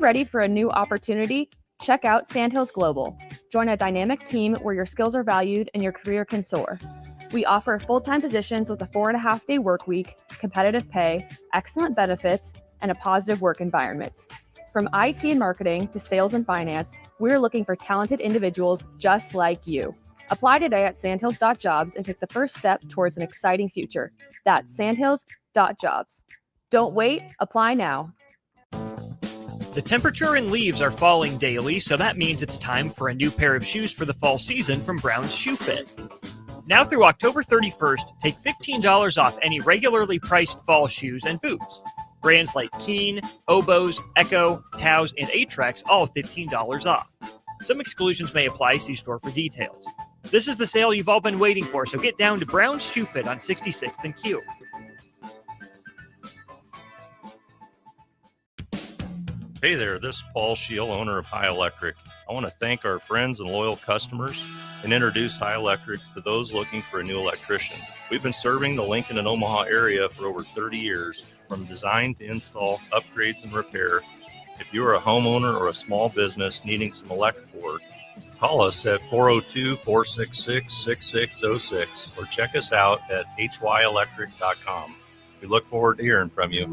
ready for a new opportunity? Check out Sandhills Global. Join a dynamic team where your skills are valued and your career can soar. We offer full-time positions with a 4.5-day work week, competitive pay, excellent benefits, and a positive work environment. From IT and marketing to sales and finance, we're looking for talented individuals just like you. Apply today at sandhills.jobs and take the first step towards an exciting future. That's sandhills.jobs. Don't wait, apply now. The temperature and leaves are falling daily, so that means it's time for a new pair of shoes for the fall season from Brown's Shoe Fit. Now through October 31st, take $15 off any regularly priced fall shoes and boots. Brands like Keen, Oboz, Echo, Taos, and Atrex all $15 off. Some exclusions may apply. See store for details. This is the sale you've all been waiting for, so get down to Brown's Shoe Fit on 66th and Q. Hey there, this is Paul Scheel, owner of High Electric. I want to thank our friends and loyal customers and introduce High Electric to those looking for a new electrician. We've been serving the Lincoln and Omaha area for over 30 years, from design to install, upgrades, and repair. If you are a homeowner or a small business needing some electrical work, call us at 402-466-6606 or check us out at hyelectric.com. We look forward to hearing from you.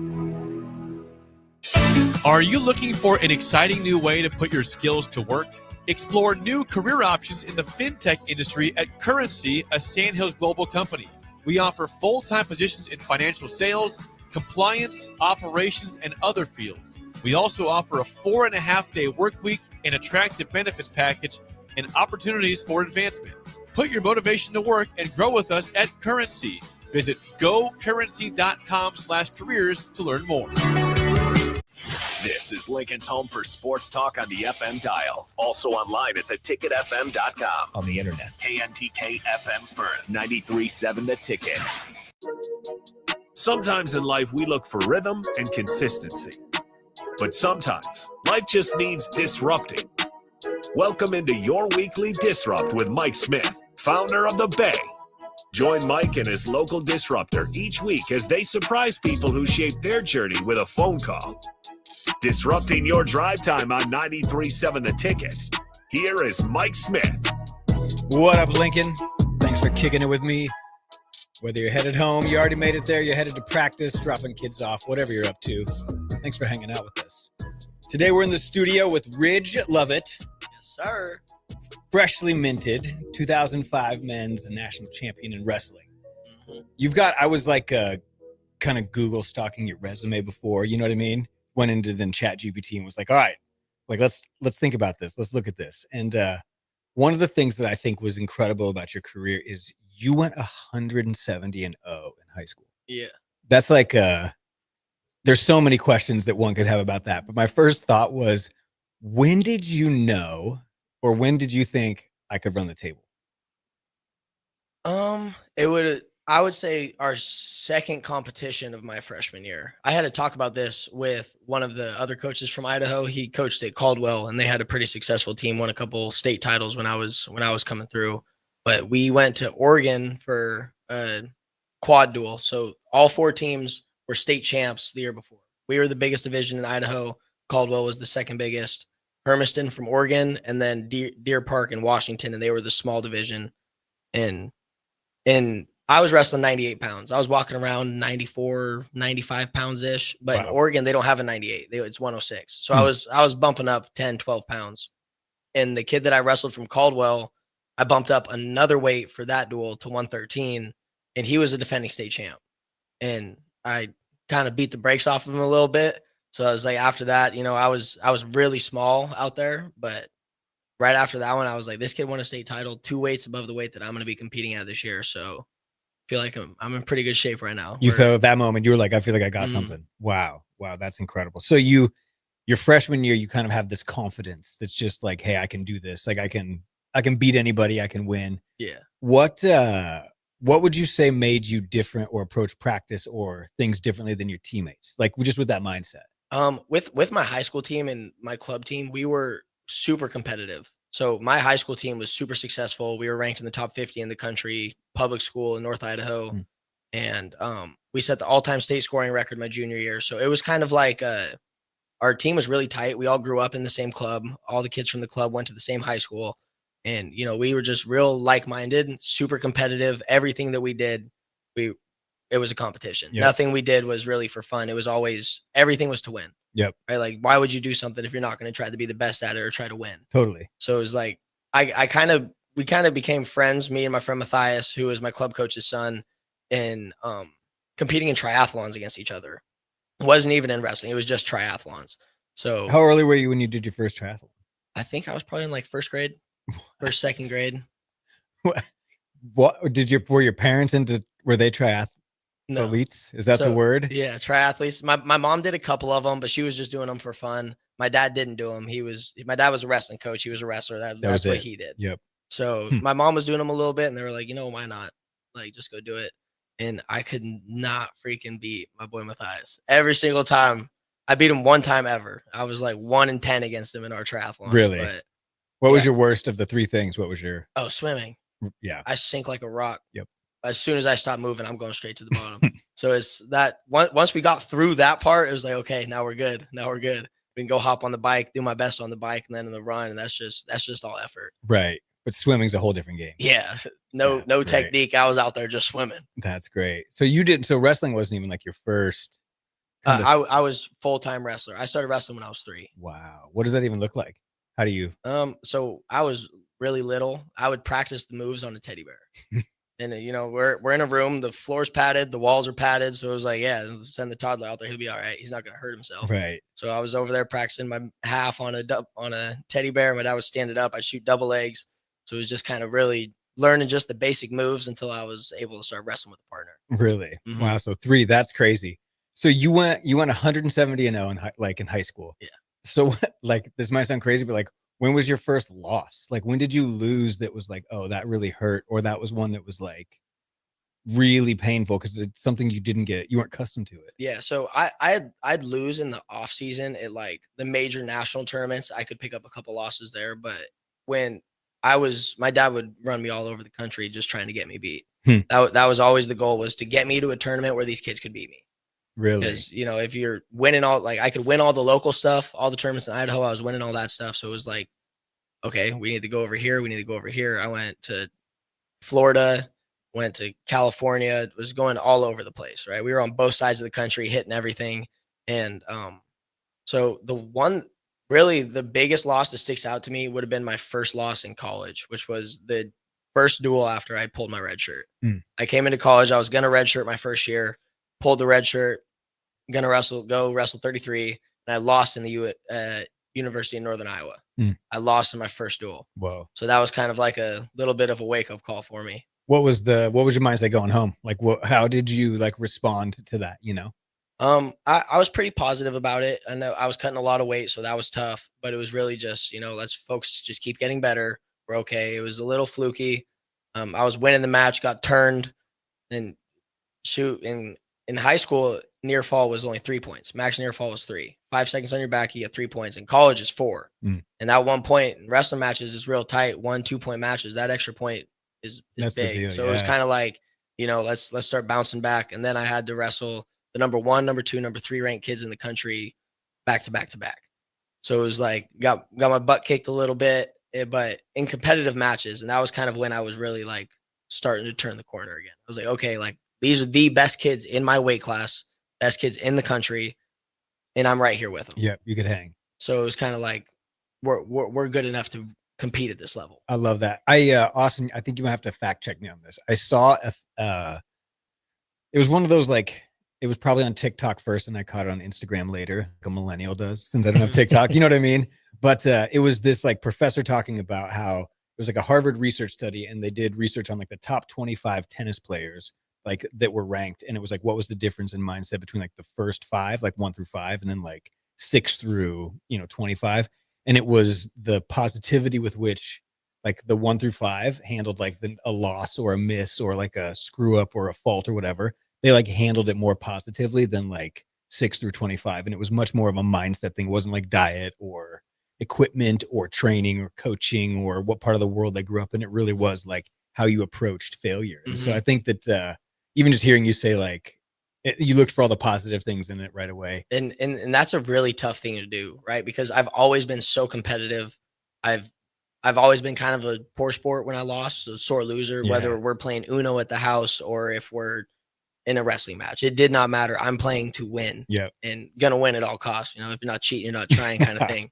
Are you looking for an exciting new way to put your skills to work? Explore new career options in the fintech industry at Currency, a Sandhills Global company. We offer full-time positions in financial sales, compliance, operations, and other fields. We also offer a 4.5-day work week, an attractive benefits package, and opportunities for advancement. Put your motivation to work and grow with us at Currency. Visit gocurrency.com/careers to learn more. This is Lincoln's home for sports talk on the FM dial. Also online at theticketfm.com. On the internet. KNTK FM Firth, 93.7 The Ticket. Sometimes in life we look for rhythm and consistency. But sometimes life just needs disrupting. Welcome into your weekly Disrupt with Mike Smith, founder of The Bay. Join Mike and his local disruptor each week as they surprise people who shape their journey with a phone call. Disrupting your drive time on 93.7 The Ticket. Here is Mike Smith. What up, Lincoln? Thanks for kicking it with me. Whether you're headed home, you already made it there, you're headed to practice, dropping kids off, whatever you're up to. Thanks for hanging out with us. Today we're in the studio with Ridge Lovett. Yes, sir. Freshly minted 2005 men's national champion in wrestling. I was like kind of Google stalking your resume before, you know what I mean? Went into then ChatGPT and was like, all right, like let's think about this. Let's look at this. And one of the things that I think was incredible about your career is you went 170-0 in high school. Yeah. That's like there's so many questions that one could have about that. But my first thought was, when did you know, or when did you think I could run the table? I would say our second competition of my freshman year. I had to talk about this with one of the other coaches from Idaho. He coached at Caldwell, and they had a pretty successful team, won a couple state titles when I was coming through. But we went to Oregon for a quad duel. So all 4 teams were state champs the year before. We were the biggest division in Idaho. Caldwell was the second biggest. Hermiston from Oregon, and then Deer Park in Washington, and they were the small division. And I was wrestling 98 pounds. I was walking around 94, 95 pounds-ish. But wow. In Oregon, they don't have a 98. It's 106. So I was bumping up 10, 12 pounds. And the kid that I wrestled from Caldwell, I bumped up another weight for that duel to 113, and he was a defending state champ. And I kind of beat the brakes off of him a little bit. So I was like, after that, I was really small out there. But right after that one, I was like, this kid won a state title, 2 weights above the weight that I'm going to be competing at this year. So feel like I'm in pretty good shape right now. You felt at that moment, you were like, I feel like I got something. Wow, that's incredible. So your freshman year, you kind of have this confidence that's just like, hey, I can do this. Like I can beat anybody, I can win. Yeah. What would you say made you different or approach practice or things differently than your teammates? Like just with that mindset. With my high school team and my club team, we were super competitive. So my high school team was super successful. We were ranked in the top 50 in the country, public school in North Idaho. And we set the all-time state scoring record my junior year. So it was kind of like our team was really tight. We all grew up in the same club. All the kids from the club went to the same high school. And, you know, we were just real like-minded, super competitive. Everything that we did, it was a competition. Yep. Nothing we did was really for fun. It was always, everything was to win. Yep. Right. Like, why would you do something if you're not going to try to be the best at it or try to win? Totally. So it was like, we kind of became friends, me and my friend Matthias, who was my club coach's son, and competing in triathlons against each other. It wasn't even in wrestling. It was just triathlons. So How early were you when you did your first triathlon? I think I was probably in like first grade, second grade. What were your parents into? Were they triathletes? Is that the word? Yeah, triathletes. My mom did a couple of them, but she was just doing them for fun. My dad didn't do them. My dad was a wrestling coach. He was a wrestler. That's what he did. Yep. So my mom was doing them a little bit, and they were like, you know, why not? Like, just go do it. And I could not freaking beat my boy Matthias. Every single time. I beat him one time ever. I was like 1-10 against him in our triathlons. Really? But What was your worst of the three things? What was your? Oh, swimming. Yeah. I sink like a rock. Yep. As soon as I stop moving, I'm going straight to the bottom. So it's that once we got through that part, it was like, okay, now we're good. We can go hop on the bike, do my best on the bike, and then in the run. And that's just all effort. Right. But swimming's a whole different game. Yeah. No great. technique. I was out there just swimming. That's great. So so wrestling wasn't even like your first. I was full-time wrestler. I started wrestling when I was 3. Wow. What does that even look like? How do you? So I was really little. I would practice the moves on a teddy bear. And you know, we're in a room, the floor's padded, the walls are padded. So it was like, yeah, send the toddler out there. He'll be all right. He's not going to hurt himself. Right. So I was over there practicing my half on a teddy bear. My dad would stand it up. I'd shoot double legs. So it was just kind of really learning just the basic moves until I was able to start wrestling with a partner. Really? Mhm. Wow. So 3, that's crazy. So you went 170-0 in high school. Yeah. So like, this might sound crazy, but like, when was your first loss? Like, when did you lose that was like, oh, that really hurt? Or that was one that was like really painful because it's something you weren't accustomed to it. Yeah. So I'd lose in the off season at like the major national tournaments. I could pick up a couple losses there, but when my dad would run me all over the country just trying to get me beat. That was always the goal, was to get me to a tournament where these kids could beat me. Really? Because, you know, if you're winning I could win all the local stuff, all the tournaments in Idaho, I was winning all that stuff. So it was like, okay, we need to go over here. We need to go over here. I went to Florida, went to California, was going all over the place, right? We were on both sides of the country, hitting everything. And so the biggest loss that sticks out to me would have been my first loss in college, which was the first duel after I pulled my red shirt. I came into college. I was going to red shirt my first year, pulled the red shirt, going to go wrestle 33. And I lost in the University of Northern Iowa. I lost in my first duel. Whoa. So that was kind of like a little bit of a wake up call for me. What was your mindset going home? Like, how did you like respond to that? You know? I was pretty positive about it. I know I was cutting a lot of weight, so that was tough, but it was really just, you know, let's folks just keep getting better. We're okay. It was a little fluky. I was winning the match, got turned, and shoot. In high school, near fall was only 3 points. Max near fall was 3. 5 seconds on your back, you get 3 points. In college, is 4. And that 1 point in wrestling matches is real tight. 1-2 point matches. That extra point is big. So it was kind of like, you know, let's start bouncing back. And then I had to wrestle the number 1, number 2, number 3 ranked kids in the country back to back to back. So it was like got my butt kicked a little bit, but in competitive matches. And that was kind of when I was really like starting to turn the corner again. I was like, okay, like these are the best kids in my weight class, best kids in the country, and I'm right here with them. Yeah, you could hang. So it was kind of like we're good enough to compete at this level. I love that. Austin, I think you might have to fact check me on this. I saw it was one of those, like, it was probably on TikTok first and I caught it on Instagram later, like a millennial does, since I don't have TikTok, you know what I mean? But it was this like professor talking about how it was like a Harvard research study, and they did research on like the top 25 tennis players like that were ranked. And it was like, what was the difference in mindset between like the first 5, like 1 through 5, and then like 6 through, 25. And it was the positivity with which like the 1 through 5 handled like a loss or a miss or like a screw up or a fault or whatever. They like handled it more positively than like 6 through 25. And it was much more of a mindset thing. It wasn't like diet or equipment or training or coaching or what part of the world they grew up in. It really was like how you approached failure. So I think that even just hearing you say like You looked for all the positive things in it right away. And that's a really tough thing to do, right? Because I've always been so competitive. I've always been kind of a poor sport when I lost, a sore loser, Yeah. whether we're playing Uno at the house or if we're in a wrestling match. It did not matter. I'm playing to win. Yeah. And gonna win at all costs. You know, if you're not cheating, you're not trying kind of thing.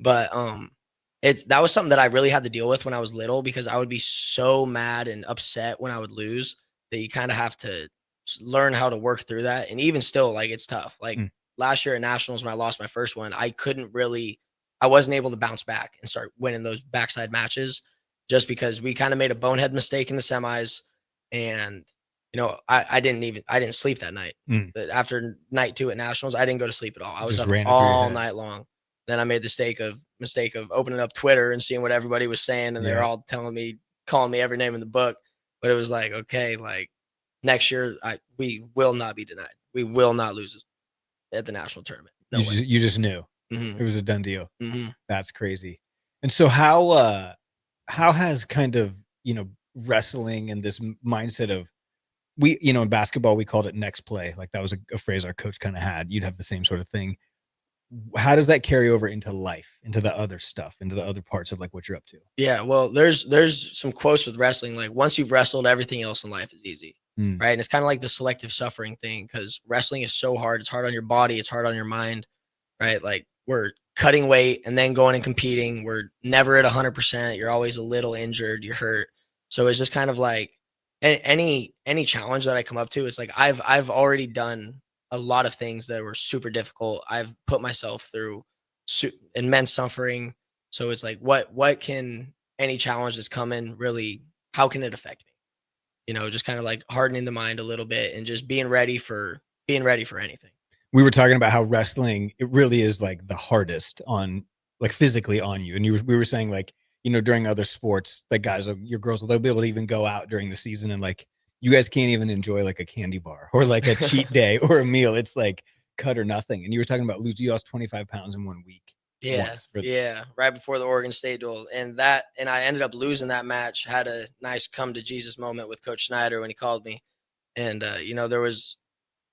But that was something that I really had to deal with when I was little, because I would be so mad and upset when I would lose that you kind of have to learn how to work through that. And even still, like, it's tough. Like last year at nationals, when I lost my first one, I wasn't able to bounce back and start winning those backside matches, just because we kind of made a bonehead mistake in the semis. And, you know, I didn't sleep that night. But after night 2 at nationals, I didn't go to sleep at all. I was Just up ran it through your all head. night long. Then I made the mistake of opening up Twitter and seeing what everybody was saying. And they're all calling me every name in the book. But it was like, okay, like next year, we will not be denied. We will not lose at the national tournament. No way. You just knew. Mhm. It was a done deal. Mhm. That's crazy. And so how has kind of, you know, wrestling and this mindset of, in basketball, we called it next play. Like that was a phrase our coach kind of had. You'd have the same sort of thing. How does that carry over into life, into the other stuff, into the other parts of like what you're up to? Yeah, well, there's some quotes with wrestling, like once you've wrestled, everything else in life is easy, right? And it's kind of like the selective suffering thing, because wrestling is so hard. It's hard on your body. It's hard on your mind, right? Like we're cutting weight and then going and competing. We're never at 100%. You're always a little injured. You're hurt. So it's just kind of like any challenge that I come up to, it's like I've already done a lot of things that were super difficult. I've put myself through immense suffering. So it's like, what can any challenge that's coming really, how can it affect me? You know, just kind of like hardening the mind a little bit and just being ready for anything. We were talking about how wrestling, it really is like the hardest on, like physically on you. And we were saying like, you know, during other sports, like guys, your girls, they'll be able to even go out during the season and like, you guys can't even enjoy like a candy bar or like a cheat day or a meal. It's like cut or nothing. And you were talking about you lost 25 pounds in 1 week. Yeah. Right before the Oregon State duel. And I ended up losing that match. Had a nice come to Jesus moment with Coach Schneider when he called me. And, you know, there was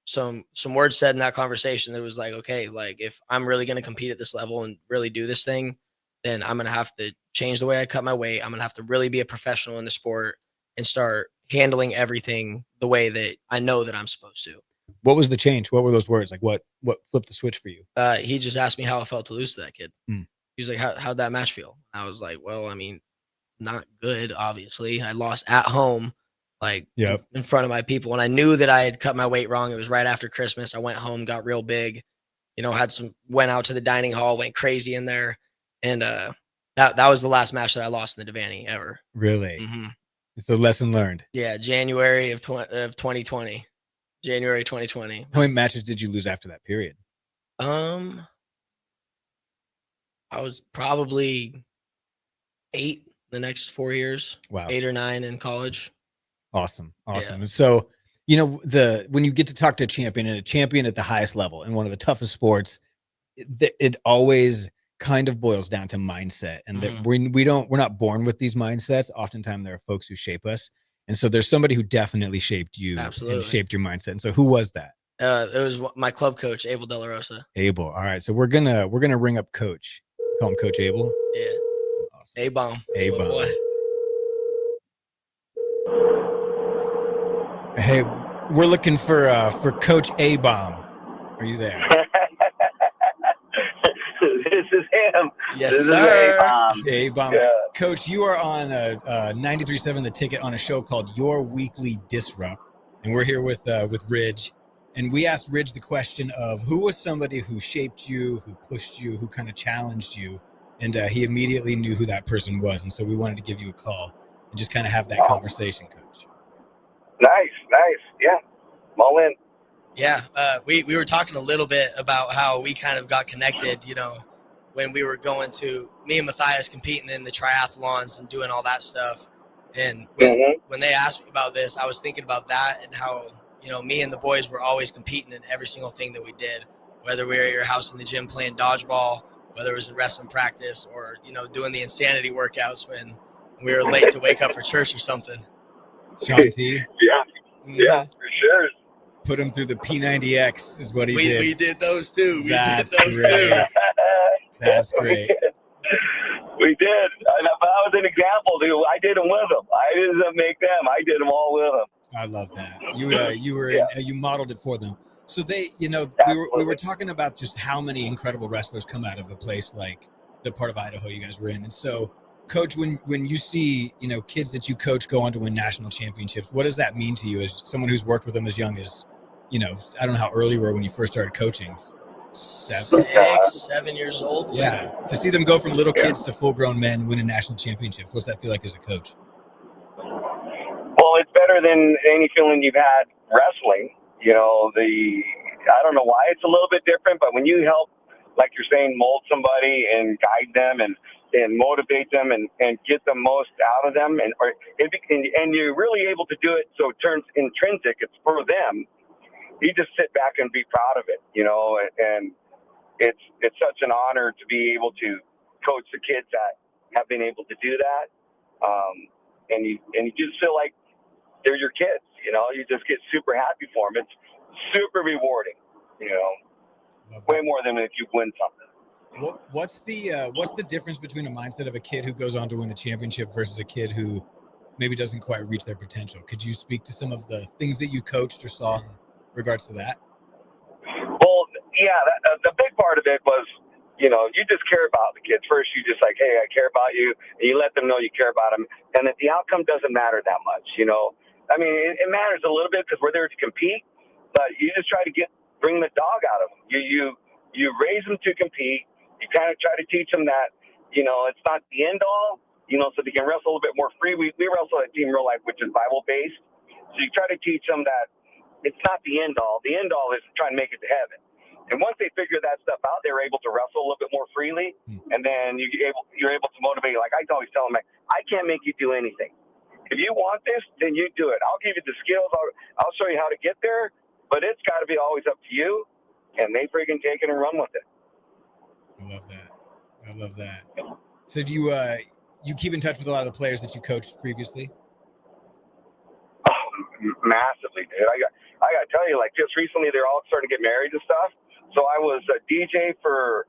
some words said in that conversation that was like, okay, like if I'm really going to compete at this level and really do this thing, then I'm going to have to change the way I cut my weight. I'm going to have to really be a professional in the sport and start handling everything the way that I know that I'm supposed to. What was the change? What were those words? Like what flipped the switch for you? He just asked me how it felt to lose to that kid. He was like, how'd that match feel? I was like, well, I mean, not good, obviously. I lost at home, like in front of my people. And I knew that I had cut my weight wrong. It was right after Christmas. I went home, got real big, you know, went out to the dining hall, went crazy in there. And that was the last match that I lost in the Devaney ever. Really? Mm-hmm. So lesson learned. Yeah, January of 2020. January 2020. How many matches did you lose after that period? I was probably 8 the next 4 years. Wow. 8 or 9 in college. Awesome. Yeah. So, you know, when you get to talk to a champion at the highest level in one of the toughest sports, it always kind of boils down to mindset, and that we're not born with these mindsets. Oftentimes there are folks who shape us. And so there's somebody who definitely shaped you. Absolutely. And shaped your mindset. And so who was that? It was my club coach, Abel De La Rosa. Abel. All right. So we're gonna ring up Coach. Call him Coach Abel. Yeah. Awesome. A-bomb. A-bomb. Hey, we're looking for Coach A-bomb. Are you there? This is him. Yes, this sir. Is A-bomb. Yeah. Coach, you are on 93.7 The Ticket on a show called Your Weekly Disrupt, and we're here with Ridge. And we asked Ridge the question of who was somebody who shaped you, who pushed you, who kind of challenged you, and he immediately knew who that person was. And so we wanted to give you a call and just kind of have that conversation, Coach. Nice. Yeah, I'm all in. Yeah, we were talking a little bit about how we kind of got connected, you know, when we were going to me and Matthias competing in the triathlons and doing all that stuff. And when they asked me about this, I was thinking about that and how, you know, me and the boys were always competing in every single thing that we did, whether we were at your house in the gym playing dodgeball, whether it was in wrestling practice or, you know, doing the insanity workouts when we were late to wake up for church or something. Sean T. Yeah, for sure. Put him through the P90X is what he did. We did those too. That's did those great. too. That's great. We did. And that was an example, dude. I did them with them. I didn't make them. I did them all with them. I love that. You were Yeah. you modeled it for them. So they, we were Absolutely. talking about just how many incredible wrestlers come out of a place like the part of Idaho you guys were in. And so, Coach, when you see, kids that you coach go on to win national championships, what does that mean to you as someone who's worked with them as young as, I don't know how early you were when you first started coaching. 7 years old. Yeah. To see them go from little kids to full-grown men winning national championships, what's that feel like as a coach? Well, it's better than any feeling you've had wrestling. I don't know why it's a little bit different, but when you help, like you're saying, mold somebody and guide them and motivate them and get the most out of them, and you're really able to do it so it turns intrinsic. It's for them. You just sit back and be proud of it, and it's such an honor to be able to coach the kids that have been able to do that. And you just feel like they're your kids, you just get super happy for them. It's super rewarding, way more than if you win something. What's the difference between a mindset of a kid who goes on to win a championship versus a kid who maybe doesn't quite reach their potential? Could you speak to some of the things that you coached or saw in regards to that? Well, yeah, the big part of it was, you just care about the kids. First, you just like, hey, I care about you, and you let them know you care about them, and that the outcome doesn't matter that much, I mean, it matters a little bit because we're there to compete, but you just try to bring the dog out of them. You raise them to compete. You kind of try to teach them that, it's not the end all, so they can wrestle a little bit more free. We wrestle at Team Real Life, which is Bible based. So you try to teach them that it's not the end all. The end all is trying to make it to heaven. And once they figure that stuff out, they're able to wrestle a little bit more freely. And then you're able to motivate. Like I always tell them, I can't make you do anything. If you want this, then you do it. I'll give you the skills. I'll show you how to get there, but it's got to be always up to you. And they freaking take it and run with it. I love that. So do you keep in touch with a lot of the players that you coached previously? Oh, massively, dude. I got to tell you, like just recently, they're all starting to get married and stuff. So I was a DJ for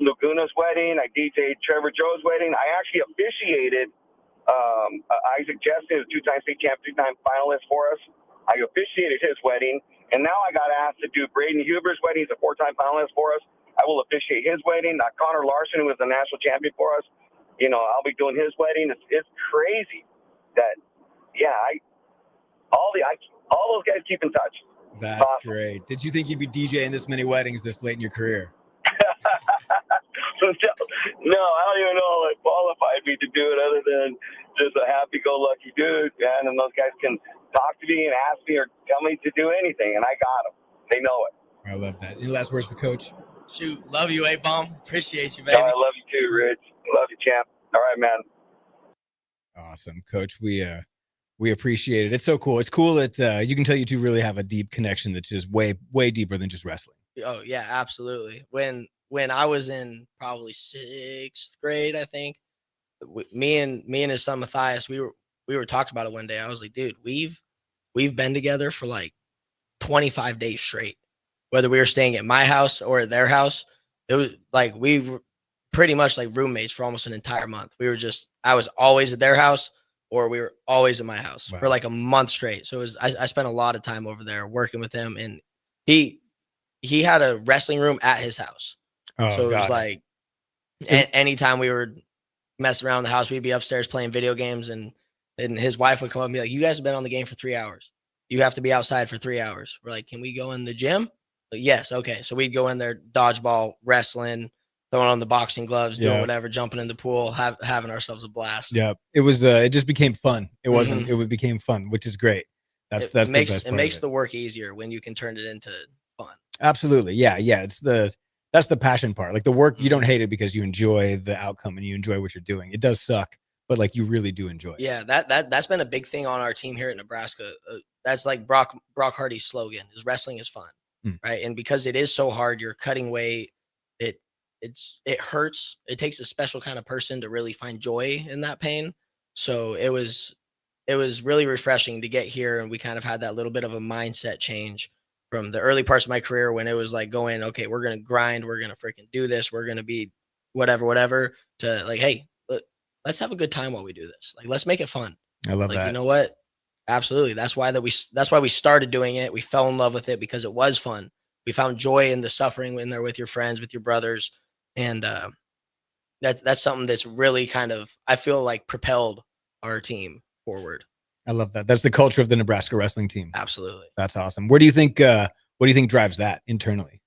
Laguna's wedding. I DJ'd Trevor Joe's wedding. I actually officiated Isaac Justin, who's two-time state champ, two-time finalist for us. I officiated his wedding, and now I got asked to do Braden Huber's wedding. He's a four-time finalist for us. I will officiate his wedding. Connor Larson, who was the national champion for us, I'll be doing his wedding. It's crazy that, all those guys keep in touch. That's awesome. Great. Did you think you'd be DJing this many weddings this late in your career? No, I don't even know what qualified me to do it other than just a happy-go-lucky dude, man. And those guys can talk to me and ask me or tell me to do anything, and I got them. They know it. I love that. Any last words for Coach? Shoot, love you, A-Bomb. Appreciate you, baby. I love you too, Rich. Love you, champ. All right, man. Awesome, Coach. We appreciate it. It's so cool. It's cool that you can tell you two really have a deep connection that's just way, way deeper than just wrestling. Oh yeah, absolutely. When I was in probably 6th grade, I think, me and his son Matthias, we were talking about it one day. I was like, dude, we've been together for like 25 days straight. Whether we were staying at my house or at their house, it was like we were pretty much like roommates for almost an entire month. I was always at their house or we were always at my house for like a month straight. So I spent a lot of time over there working with him, and he had a wrestling room at his house. Oh, so it was like anytime we were messing around the house, we'd be upstairs playing video games, and his wife would come up and be like, you guys have been on the game for 3 hours. You have to be outside for 3 hours. We're like, can we go in the gym? Like, yes. Okay. So we'd go in there, dodgeball, wrestling, throwing on the boxing gloves, doing whatever, jumping in the pool, having ourselves a blast. Yeah. It was, it just became fun. It wasn't, it became fun, which is great. That's the best part. It makes the work easier when you can turn it into fun. Absolutely. Yeah. Yeah. That's the passion part. Like the work, you don't hate it because you enjoy the outcome and you enjoy what you're doing. It does suck, but like you really do enjoy it. Yeah. That's been a big thing on our team here at Nebraska. That's like Brock Hardy's slogan is wrestling is fun. Right. And because it is so hard, you're cutting weight. It hurts. It takes a special kind of person to really find joy in that pain. So it was it was really refreshing to get here, and we kind of had that little bit of a mindset change from the early parts of my career when it was like going, okay, we're going to grind, we're going to freaking do this, we're going to be whatever, to like, hey, let's have a good time while we do this. Like, let's make it fun. I love Like, that. you know what? Absolutely. That's why we started doing it. We fell in love with it because it was fun. We found joy in the suffering in there with your friends, with your brothers. And that's something that's really kind of, I feel like, propelled our team forward. I love that. That's the culture of the Nebraska wrestling team. Absolutely. That's awesome. What do you think drives that internally?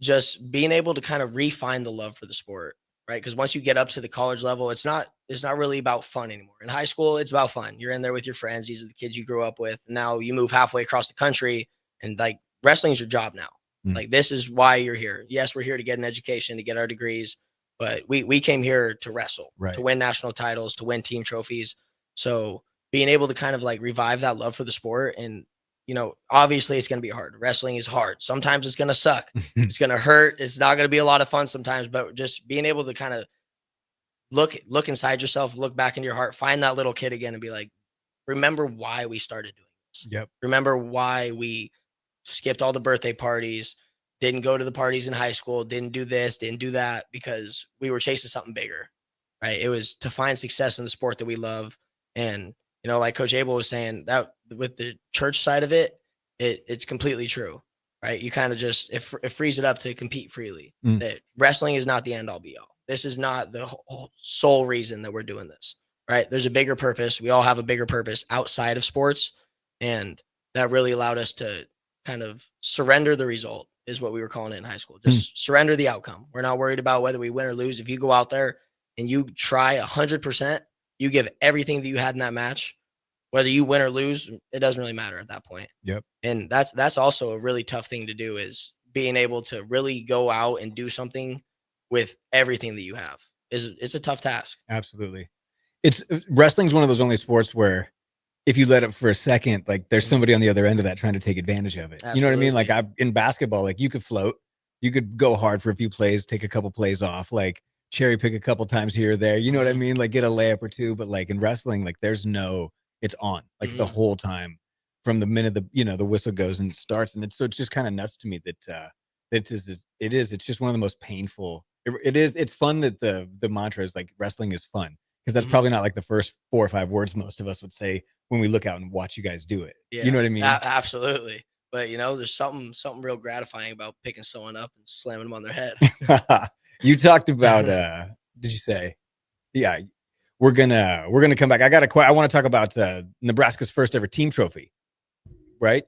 Just being able to kind of refine the love for the sport, right? Because once you get up to the college level, it's not really about fun anymore. In high school, it's about fun. You're in there with your friends. These are the kids you grew up with. Now you move halfway across the country, and like, wrestling is your job now. Like, this is why you're here. Yes, we're here to get an education, to get our degrees, but we came here to wrestle, Right. to win national titles, to win team trophies. So being able to kind of like revive that love for the sport, and obviously it's going to be hard. Wrestling is hard. Sometimes it's going to suck. It's going to hurt. It's not going to be a lot of fun sometimes, but just being able to kind of look inside yourself, look back into your heart, find that little kid again and be like, remember why we started doing this. Yep. Remember why we skipped all the birthday parties, didn't go to the parties in high school, didn't do this, didn't do that, because we were chasing something bigger, right? It was to find success in the sport that we love. And, like Coach Abel was saying, that with the church side of it, it's completely true, right? You kind of just, it frees it up to compete freely. That wrestling is not the end all be all. This is not the sole reason that we're doing this, right? There's a bigger purpose. We all have a bigger purpose outside of sports. And that really allowed us to kind of surrender the result, is what we were calling it in high school. Just surrender the outcome. We're not worried about whether we win or lose. If you go out there and you try 100%, you give everything that you had in that match, whether you win or lose, it doesn't really matter at that point. Yep. And that's also a really tough thing to do, is being able to really go out and do something with everything that you have. It's a tough task. Absolutely. Wrestling's one of those only sports where if you let up for a second, like, there's somebody on the other end of that trying to take advantage of it. Absolutely. You know what I mean? Like, in basketball, like, you could float, you could go hard for a few plays, take a couple plays off, like cherry pick a couple times here or there. You know what I mean? Like, get a layup or two. But like in wrestling, like, it's on like the whole time from the minute the whistle goes and starts. And it's just kind of nuts to me that it's just one of the most painful. It's fun that the mantra is like, wrestling is fun, because that's probably not like the first 4 or 5 words most of us would say when we look out and watch you guys do it. Yeah, you know what I mean? Absolutely. But there's something real gratifying about picking someone up and slamming them on their head. You talked about did you say? Yeah, we're gonna come back. I want to talk about Nebraska's first ever team trophy, right?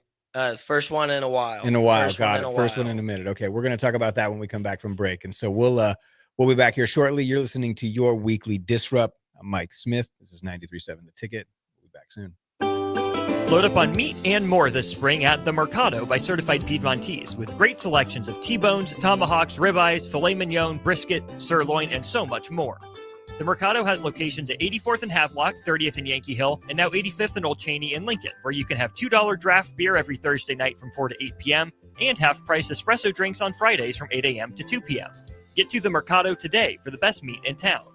First one in a while. Got it. First one in a minute. Okay, we're gonna talk about that when we come back from break. And so we'll be back here shortly. You're listening to your weekly Disrupt. I'm Mike Smith. This is 93.7 The Ticket. We'll be back soon. Load up on meat and more this spring at The Mercado by Certified Piedmontese, with great selections of T-bones, tomahawks, ribeyes, filet mignon, brisket, sirloin, and so much more. The Mercado has locations at 84th and Havelock, 30th and Yankee Hill, and now 85th and Old Cheney in Lincoln, where you can have $2 draft beer every Thursday night from 4 to 8 p.m. and half-price espresso drinks on Fridays from 8 a.m. to 2 p.m. Get to The Mercado today for the best meat in town.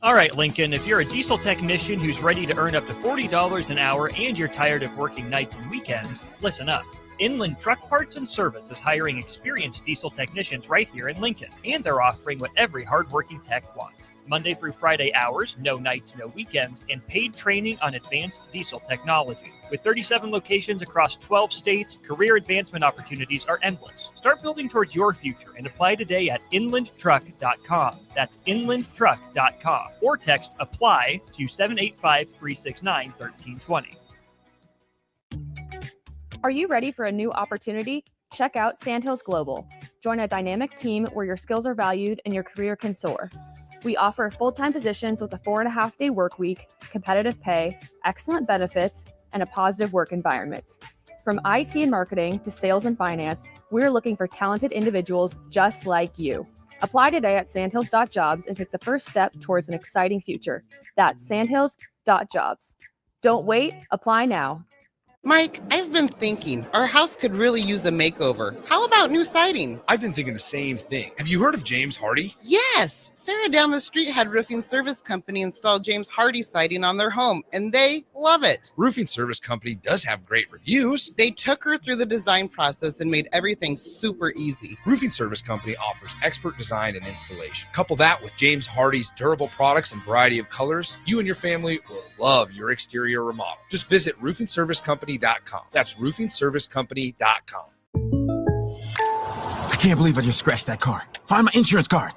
All right, Lincoln, if you're a diesel technician who's ready to earn up to $40 an hour and you're tired of working nights and weekends, listen up. Inland Truck Parts and Service is hiring experienced diesel technicians right here in Lincoln, and they're offering what every hardworking tech wants. Monday through Friday hours, no nights, no weekends, and paid training on advanced diesel technology. With 37 locations across 12 states, career advancement opportunities are endless. Start building towards your future and apply today at inlandtruck.com. That's inlandtruck.com. Or text APPLY to 785-369-1320. Are you ready for a new opportunity? Check out Sandhills Global. Join a dynamic team where your skills are valued and your career can soar. We offer full-time positions with a 4.5-day work week, competitive pay, excellent benefits, and a positive work environment. From IT and marketing to sales and finance, we're looking for talented individuals just like you. Apply today at sandhills.jobs and take the first step towards an exciting future. That's sandhills.jobs. Don't wait, apply now. Mike, I've been thinking our house could really use a makeover. How about new siding? I've been thinking the same thing. Have you heard of James Hardy? Yes! Sarah down the street had Roofing Service Company install James Hardy siding on their home, and they love it. Roofing Service Company does have great reviews. They took her through the design process and made everything super easy. Roofing Service Company offers expert design and installation. Couple that with James Hardy's durable products and variety of colors, you and your family will love your exterior remodel. Just visit roofingservicecompany.com. That's roofingservicecompany.com. I can't believe I just scratched that car. Find my insurance card.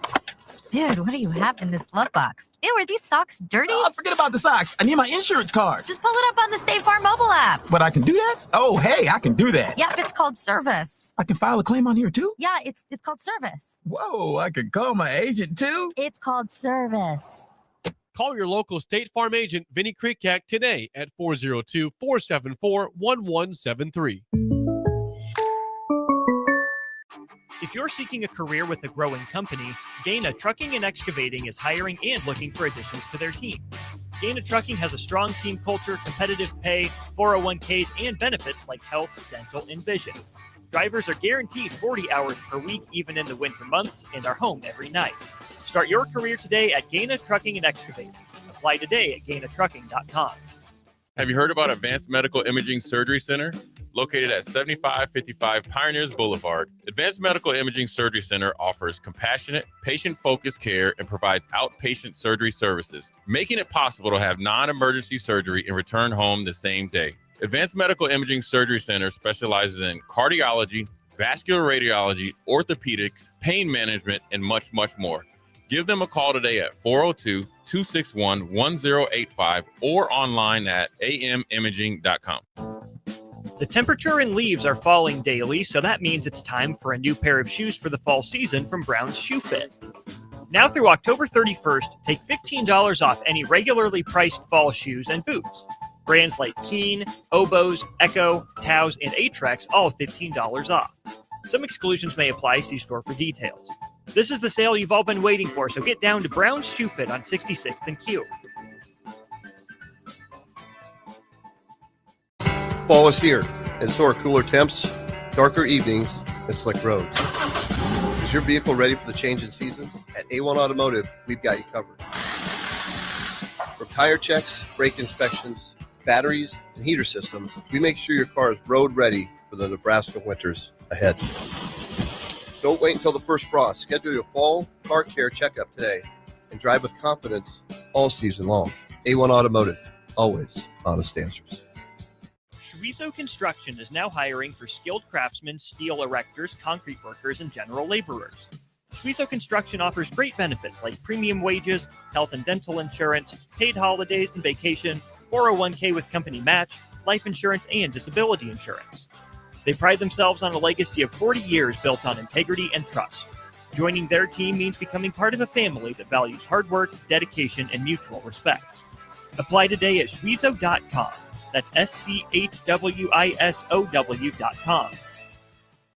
Dude, what do you have in this glove box? Ew, are these socks dirty? Oh, forget about the socks. I need my insurance card. Just pull it up on the State Farm mobile app. But I can do that? Oh, hey, I can do that. Yep, it's called service. I can file a claim on here too? Yeah, it's called service. Whoa, I can call my agent too? It's called service. Call your local State Farm agent, Vinny Krikak, today at 402-474-1173. If you're seeking a career with a growing company, Gaina Trucking and Excavating is hiring and looking for additions to their team. Gaina Trucking has a strong team culture, competitive pay, 401ks, and benefits like health, dental, and vision. Drivers are guaranteed 40 hours per week, even in the winter months, and are home every night. Start your career today at Gaina Trucking and Excavating. Apply today at GainaTrucking.com. Have you heard about Advanced Medical Imaging Surgery Center? Located at 7555 Pioneers Boulevard, Advanced Medical Imaging Surgery Center offers compassionate, patient-focused care and provides outpatient surgery services, making it possible to have non-emergency surgery and return home the same day. Advanced Medical Imaging Surgery Center specializes in cardiology, vascular radiology, orthopedics, pain management, and much, much more. Give them a call today at 402-261-1085 or online at amimaging.com. The temperature and leaves are falling daily, so that means it's time for a new pair of shoes for the fall season from Brown's Shoe Fit. Now through October 31st, take $15 off any regularly priced fall shoes and boots. Brands like Keen, Oboz, Echo, Taos, and Atrex all $15 off. Some exclusions may apply. See store for details. This is the sale you've all been waiting for, so get down to Brown's Shoe Fit on 66th and Q. Fall is here, and so are cooler temps, darker evenings, and slick roads. Is your vehicle ready for the change in season? At A1 Automotive, we've got you covered. From tire checks, brake inspections, batteries, and heater systems, we make sure your car is road ready for the Nebraska winters ahead. Don't wait until the first frost. Schedule your fall car care checkup today and drive with confidence all season long. A1 Automotive, always honest answers. Schweizo Construction is now hiring for skilled craftsmen, steel erectors, concrete workers, and general laborers. Schweizo Construction offers great benefits like premium wages, health and dental insurance, paid holidays and vacation, 401k with company match, life insurance, and disability insurance. They pride themselves on a legacy of 40 years built on integrity and trust. Joining their team means becoming part of a family that values hard work, dedication, and mutual respect. Apply today at Schweizo.com. That's SCHWISOW.com.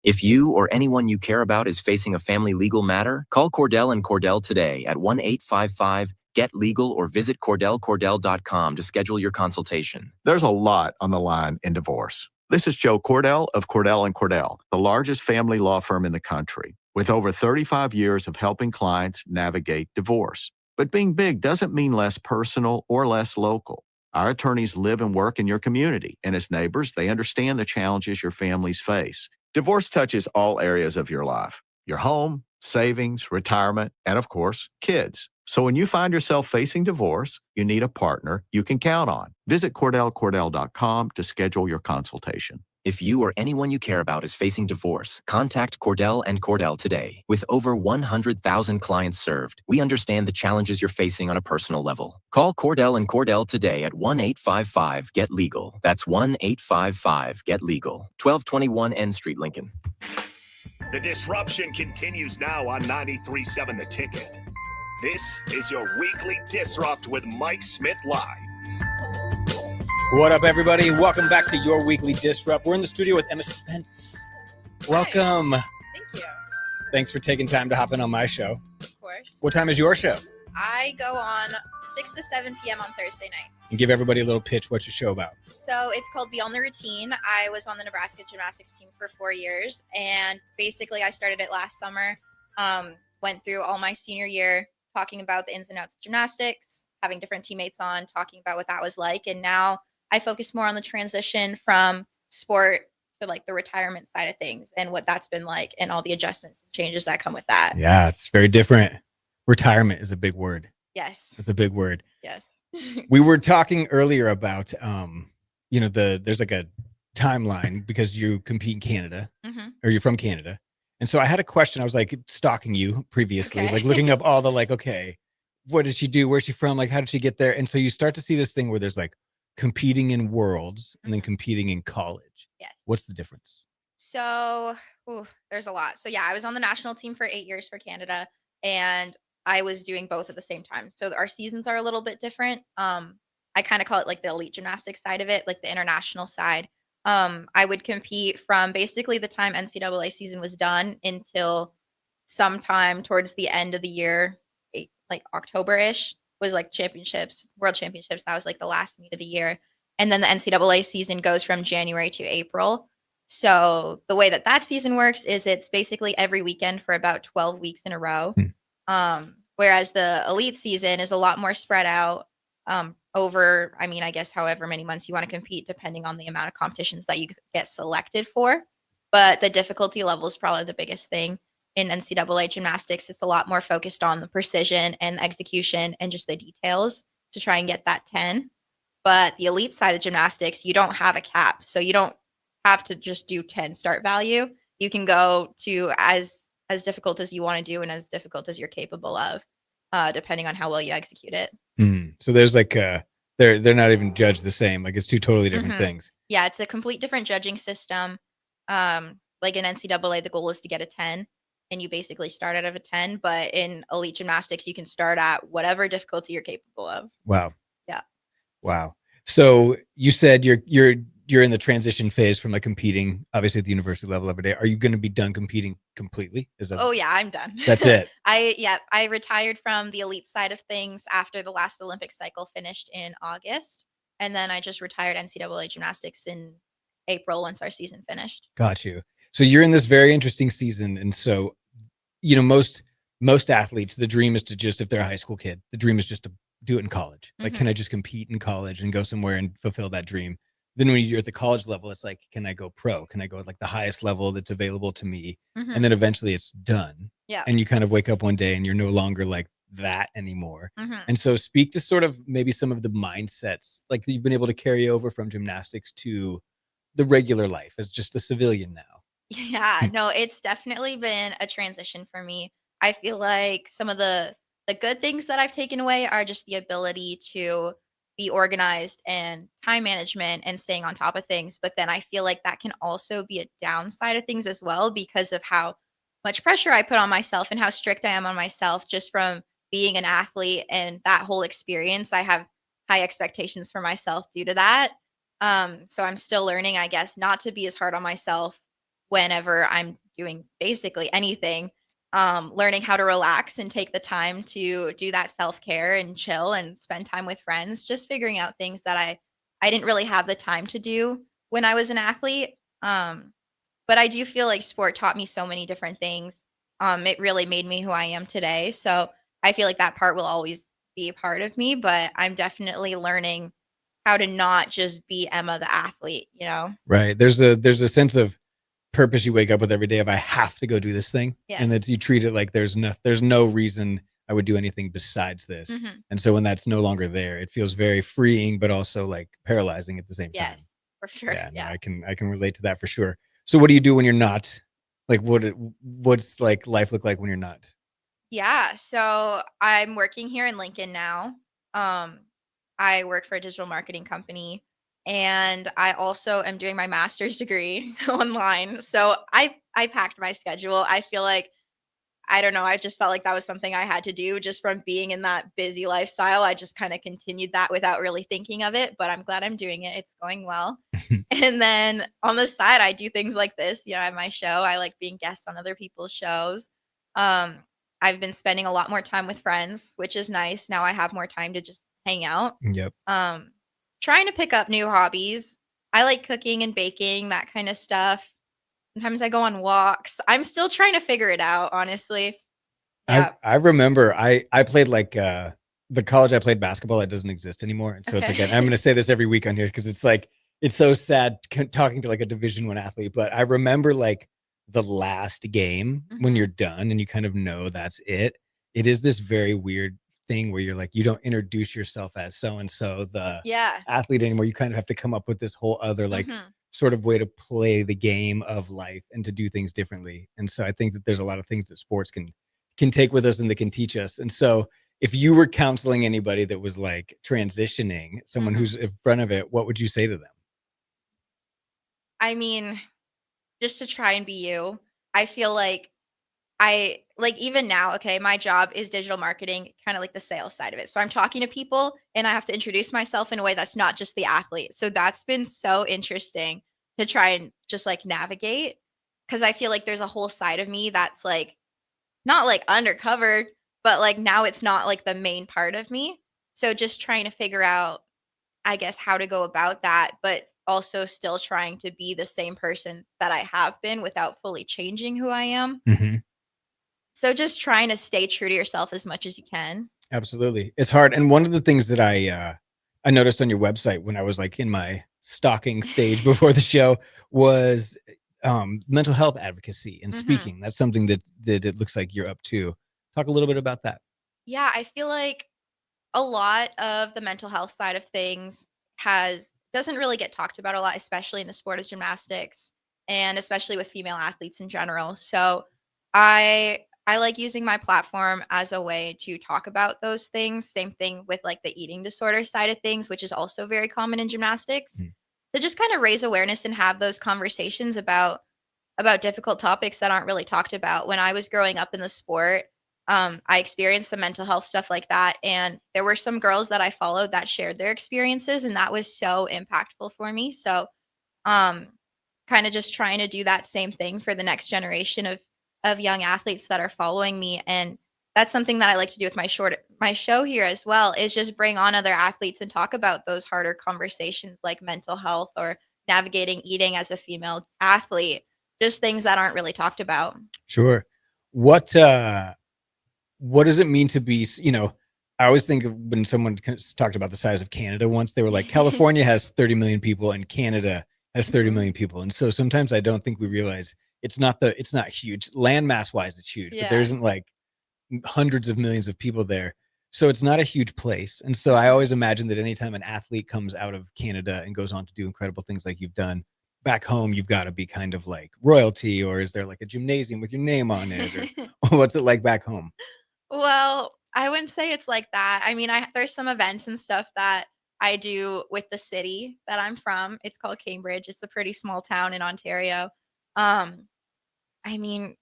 If you or anyone you care about is facing a family legal matter, call Cordell and Cordell today at 1-855-GET-LEGAL or visit CordellCordell.com to schedule your consultation. There's a lot on the line in divorce. This is Joe Cordell of Cordell & Cordell, the largest family law firm in the country, with over 35 years of helping clients navigate divorce. But being big doesn't mean less personal or less local. Our attorneys live and work in your community, and as neighbors, they understand the challenges your families face. Divorce touches all areas of your life: your home, savings, retirement, and of course, kids. So when you find yourself facing divorce, you need a partner you can count on. Visit CordellCordell.com to schedule your consultation. If you or anyone you care about is facing divorce, contact Cordell and Cordell today. With over 100,000 clients served, we understand the challenges you're facing on a personal level. Call Cordell and Cordell today at 1-855-GET-LEGAL. That's 1-855-GET-LEGAL. 1221 N Street, Lincoln. The disruption continues now on 93.7 The Ticket. This is your weekly Disrupt with Mike Smith Live. What up, everybody? Welcome back to your weekly Disrupt. We're in the studio with Emma Spence. Welcome. Thank you. Thanks for taking time to hop in on my show. Of course. What time is your show? I go on 6 to 7 p.m. on Thursday nights. And give everybody a little pitch. What's your show about? So it's called Beyond the Routine. I was on the Nebraska gymnastics team for 4 years, and basically I started it last summer. Went through all my senior year talking about the ins and outs of gymnastics, having different teammates on, talking about what that was like. And now I focus more on the transition from sport to like the retirement side of things and what that's been like and all the adjustments and changes that come with that. Yeah, it's very different. Retirement is a big word. Yes. It's a big word. Yes. We were talking earlier about, there's like a timeline because you compete in Canada or you're from Canada. And so I had a question. I was like stalking you previously, like looking up all the like, okay, what did she do? Where's she from? Like, how did she get there? And so you start to see this thing where there's like competing in worlds and then competing in college. Yes. What's the difference? So there's a lot. So yeah, I was on the national team for 8 years for Canada, and I was doing both at the same time. So our seasons are a little bit different. I kind of call it like the elite gymnastics side of it, like the international side. I would compete from basically the time NCAA season was done until sometime towards the end of the year, like October-ish was like championships, world championships. That was like the last meet of the year. And then the NCAA season goes from January to April. So the way that season works is it's basically every weekend for about 12 weeks in a row. Whereas the elite season is a lot more spread out over, I guess, however many months you want to compete, depending on the amount of competitions that you get selected for. But the difficulty level is probably the biggest thing in NCAA gymnastics. It's a lot more focused on the precision and execution and just the details to try and get that 10. But the elite side of gymnastics, you don't have a cap. So you don't have to just do 10 start value. You can go to as difficult as you want to do and as difficult as you're capable of, depending on how well you execute it. So there's like they're not even judged the same. Like it's two totally different things. Yeah, it's a complete different judging system. Like in NCAA, the goal is to get a 10, and you basically start out of a 10. But in elite gymnastics, you can start at whatever difficulty you're capable of. Wow. Yeah. Wow. So you said you're in the transition phase from like competing, obviously at the university level every day. Are you going to be done competing completely? Oh yeah, I'm done. That's it. I retired from the elite side of things after the last Olympic cycle finished in August. And then I just retired NCAA gymnastics in April once our season finished. Got you. So you're in this very interesting season. And so, most athletes, the dream is to just, if they're a high school kid, the dream is just to do it in college. Like, can I just compete in college and go somewhere and fulfill that dream? Then when you're at the college level, it's like, can I go pro? Can I go at like the highest level that's available to me? And then eventually it's done. Yeah. And you kind of wake up one day and you're no longer like that anymore. And so speak to sort of maybe some of the mindsets like you've been able to carry over from gymnastics to the regular life as just a civilian now. Yeah, no, it's definitely been a transition for me. I feel like some of the good things that I've taken away are just the ability to be organized and time management and staying on top of things. But then I feel like that can also be a downside of things as well because of how much pressure I put on myself and how strict I am on myself just from being an athlete and that whole experience. I have high expectations for myself due to that. So I'm still learning, I guess, not to be as hard on myself whenever I'm doing basically anything. Learning how to relax and take the time to do that self-care and chill and spend time with friends, just figuring out things that I didn't really have the time to do when I was an athlete. But I do feel like sport taught me so many different things. It really made me who I am today. So I feel like that part will always be a part of me, but I'm definitely learning how to not just be Emma the athlete, Right. There's a sense of purpose you wake up with every day of I have to go do this thing. And that you treat it like there's no reason I would do anything besides this. And so when that's no longer there, it feels very freeing, but also like paralyzing at the same time. Yes, for sure. Yeah, no, I can relate to that for sure. So what do you do when you're not? Like what's like life look like when you're not? Yeah. So I'm working here in Lincoln now. I work for a digital marketing company. And I also am doing my master's degree online. So I packed my schedule. I feel like, I don't know, I just felt like that was something I had to do just from being in that busy lifestyle. I just kind of continued that without really thinking of it, but I'm glad I'm doing it. It's going well. And then on the side, I do things like this. I have my show. I like being guests on other people's shows. I've been spending a lot more time with friends, which is nice. Now I have more time to just hang out. Yep. Trying to pick up new hobbies. I like cooking and baking, that kind of stuff. Sometimes I go on walks. I'm still trying to figure it out, honestly. Yeah. I remember I played like the college I played basketball that doesn't exist anymore. And so it's like, I'm going to say this every week on here because it's like, it's so sad talking to like a Division I athlete. But I remember like the last game when you're done and you kind of know that's it. It is this very weird thing where you're like, you don't introduce yourself as so-and-so, the athlete anymore. You kind of have to come up with this whole other like sort of way to play the game of life and to do things differently. And so I think that there's a lot of things that sports can take with us and that can teach us. And so if you were counseling anybody that was like transitioning, someone who's in front of it, what would you say to them? I mean, just to try and be you. I feel like even now, okay, my job is digital marketing, kind of like the sales side of it. So I'm talking to people and I have to introduce myself in a way that's not just the athlete. So that's been so interesting to try and just like navigate, because I feel like there's a whole side of me that's like not like undercover, but like now it's not like the main part of me. So just trying to figure out, I guess, how to go about that, but also still trying to be the same person that I have been without fully changing who I am. So just trying to stay true to yourself as much as you can. Absolutely. It's hard. And one of the things that I noticed on your website when I was like in my stalking stage before the show was mental health advocacy and speaking. That's something that it looks like you're up to. Talk a little bit about that. Yeah, I feel like a lot of the mental health side of things doesn't really get talked about a lot, especially in the sport of gymnastics and especially with female athletes in general. So I like using my platform as a way to talk about those things. Same thing with like the eating disorder side of things, which is also very common in gymnastics. To just kind of raise awareness and have those conversations about difficult topics that aren't really talked about. When I was growing up in the sport, I experienced some mental health stuff like that. And there were some girls that I followed that shared their experiences, and that was so impactful for me. So kind of just trying to do that same thing for the next generation of young athletes that are following me. And that's something that I like to do with my show here as well, is just bring on other athletes and talk about those harder conversations like mental health or navigating eating as a female athlete, just things that aren't really talked about. Sure. What does it mean to be, I always think of when someone talked about the size of Canada once, they were like, California has 30 million people and Canada has 30 million people. And so sometimes I don't think we realize it's not huge. Landmass wise, it's huge, but there isn't like hundreds of millions of people there. So it's not a huge place. And so I always imagine that anytime an athlete comes out of Canada and goes on to do incredible things like you've done, back home, you've got to be kind of like royalty, or is there like a gymnasium with your name on it? Or what's it like back home? Well, I wouldn't say it's like that. I mean, there's some events and stuff that I do with the city that I'm from. It's called Cambridge. It's a pretty small town in Ontario. I mean,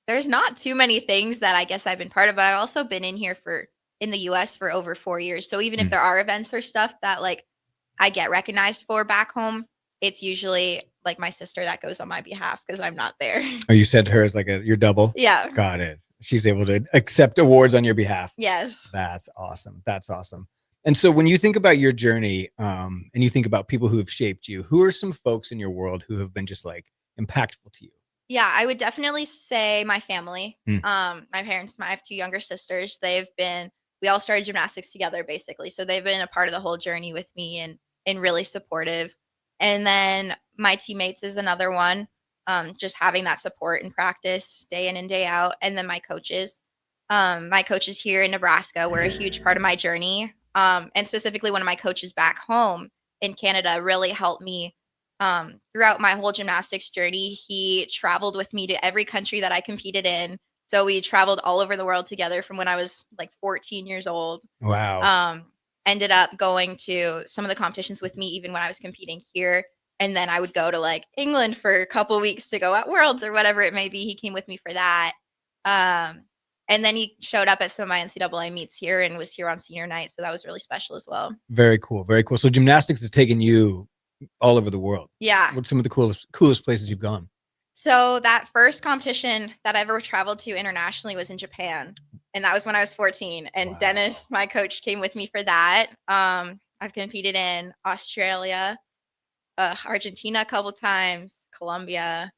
there's not too many things that I guess I've been part of, but I've also been in the US for over 4 years. So even if there are events or stuff that like I get recognized for back home, it's usually like my sister that goes on my behalf because I'm not there. Oh, you said her as like your double? Yeah. Got it. She's able to accept awards on your behalf. Yes. That's awesome. That's awesome. And so when you think about your journey, and you think about people who have shaped you, who are some folks in your world who have been just like impactful to you? Yeah, I would definitely say my family. My parents, I have 2 younger sisters. We all started gymnastics together basically. So they've been a part of the whole journey with me and really supportive. And then my teammates is another one. Just having that support in practice day in and day out. And then my coaches here in Nebraska were a huge part of my journey. And specifically one of my coaches back home in Canada really helped me throughout my whole gymnastics journey. He traveled with me to every country that I competed in. So we traveled all over the world together from when I was like 14 years old. Wow. Ended up going to some of the competitions with me, even when I was competing here. And then I would go to like England for a couple weeks to go at Worlds or whatever it may be. He came with me for that. And then he showed up at some of my NCAA meets here and was here on senior night. So that was really special as well. Very cool. Very cool. So gymnastics has taken you all over the world. Yeah. What's some of the coolest places you've gone? So that first competition that I ever traveled to internationally was in Japan, and that was when I was 14. And Dennis, my coach, came with me for that. I've competed in Australia, Argentina a couple times, Colombia.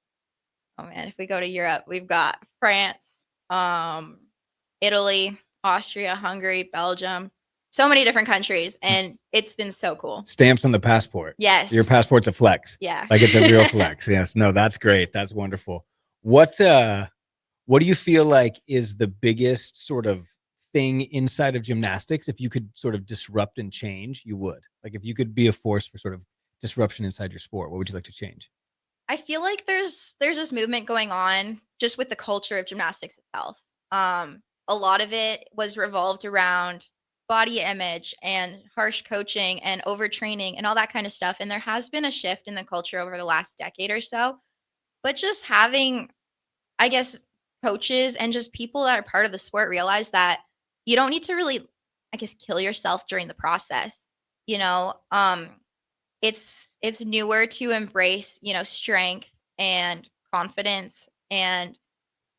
Oh man, if we go to Europe, we've got France, Italy, Austria, Hungary, Belgium, so many different countries, and it's been so cool. Stamps on the passport. Yes. Your passport's a flex. Yeah. Like it's a real flex. Yes. No, that's great. That's wonderful. What do you feel like is the biggest sort of thing inside of gymnastics? If you could sort of disrupt and change, you would. Like if you could be a force for sort of disruption inside your sport, what would you like to change? I feel like there's this movement going on just with the culture of gymnastics itself. A lot of it was revolved around body image and harsh coaching and overtraining and all that kind of stuff. And there has been a shift in the culture over the last decade or so. But just having, I guess, coaches and just people that are part of the sport realize that you don't need to really, I guess, kill yourself during the process. You know, it's newer to embrace, you know, strength and confidence and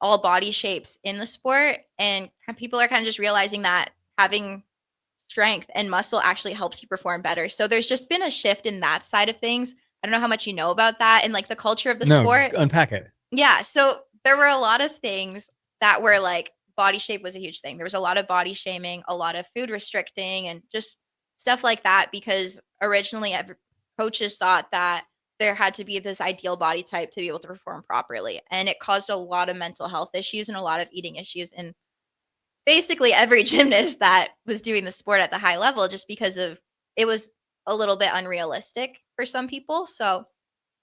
all body shapes in the sport, and people are kind of just realizing that having strength and muscle actually helps you perform better. So there's just been a shift in that side of things. I don't know how much you know about that and like the culture of the sport. Unpack it. Yeah, so there were a lot of things that were like body shape was a huge thing. There was a lot of body shaming, a lot of food restricting, and just stuff like that, because originally coaches thought that there had to be this ideal body type to be able to perform properly. And it caused a lot of mental health issues and a lot of eating issues in basically every gymnast that was doing the sport at the high level, just because of it was a little bit unrealistic for some people. So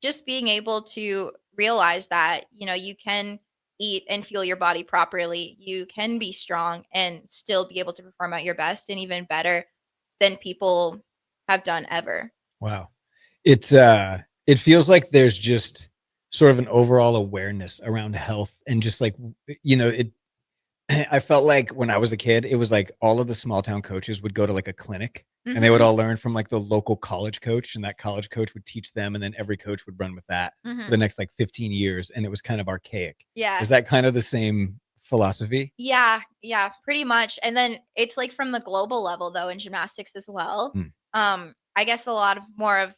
just being able to realize that, you know, you can eat and fuel your body properly, you can be strong and still be able to perform at your best and even better than people have done ever. Wow. It feels like there's just sort of an overall awareness around health and just like, you know, I felt like when I was a kid, it was like all of the small town coaches would go to like a clinic and they would all learn from like the local college coach, and that college coach would teach them. And then every coach would run with that for the next like 15 years. And it was kind of archaic. Yeah. Is that kind of the same philosophy? Yeah, pretty much. And then it's like from the global level though in gymnastics as well. I guess a lot of more of